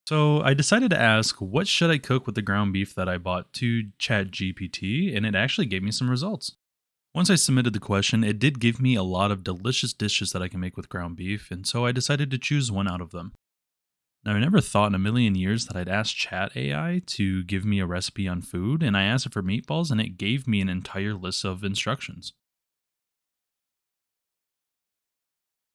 So I decided to ask, what should I cook with the ground beef that I bought to ChatGPT, and it actually gave me some results. Once I submitted the question, it did give me a lot of delicious dishes that I can make with ground beef, and so I decided to choose one out of them. Now, I never thought in a million years that I'd ask Chat AI to give me a recipe on food, and I asked it for meatballs, and it gave me an entire list of instructions.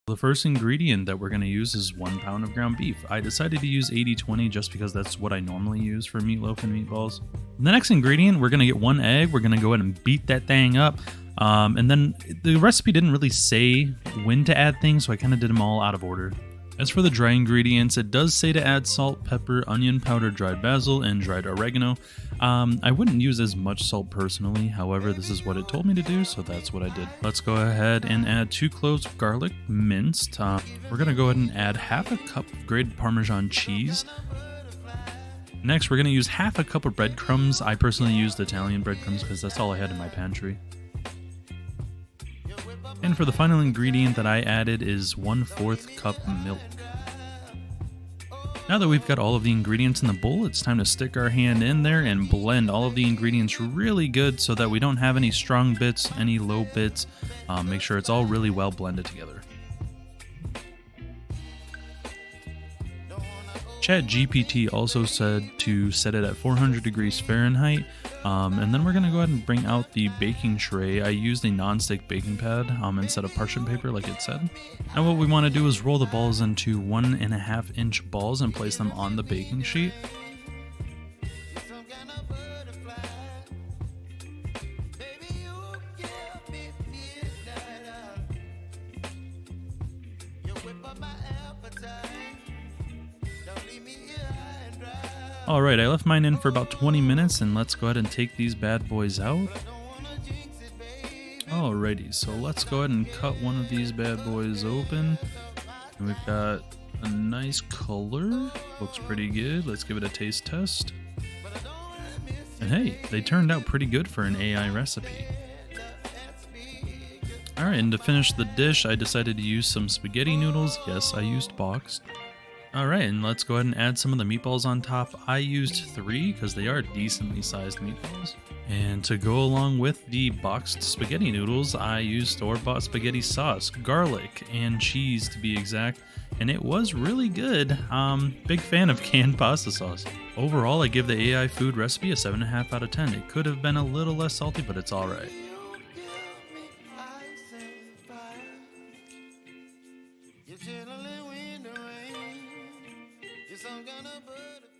The first ingredient that we're going to use is 1 pound of ground beef. I decided to use 80/20 just because that's what I normally use for meatloaf and meatballs. The next ingredient, we're going to get 1 egg. We're going to go ahead and beat that thing up. And then the recipe didn't really say when to add things, so I kind of did them all out of order. As for the dry ingredients, it does say to add salt, pepper, onion powder, dried basil, and dried oregano. I wouldn't use as much salt personally, however, this is what it told me to do, so that's what I did. Let's go ahead and add 2 cloves of garlic minced. We're going to go ahead and add half a cup of grated Parmesan cheese. Next, we're going to use half a cup of breadcrumbs. I personally used Italian breadcrumbs because that's all I had in my pantry. And for the final ingredient that I added is 1/4 cup milk. Now that we've got all of the ingredients in the bowl, it's time to stick our hand in there and blend all of the ingredients really good so that we don't have any strong bits, any low bits. Make sure it's all really well blended together. ChatGPT also said to set it at 400 degrees Fahrenheit, and then we're going to go ahead and bring out the baking tray. I used a non-stick baking pad instead of parchment paper like it said. Now what we want to do is roll the balls into 1.5-inch balls and place them on the baking sheet. Alright, I left mine in for about 20 minutes, and let's go ahead and take these bad boys out. Alrighty, so let's go ahead and cut one of these bad boys open. And we've got a nice color, looks pretty good. Let's give it a taste test. And hey, they turned out pretty good for an AI recipe. Alright, and to finish the dish, I decided to use some spaghetti noodles. Yes, I used boxed. Alright, and let's go ahead and add some of the meatballs on top. I used 3 because they are decently sized meatballs. And to go along with the boxed spaghetti noodles, I used store-bought spaghetti sauce, garlic, and cheese to be exact. And it was really good. Big fan of canned pasta sauce. Overall, I give the AI food recipe a 7.5 out of 10. It could have been a little less salty, but it's alright. You chilling in the rain. You're some kind of butterfly.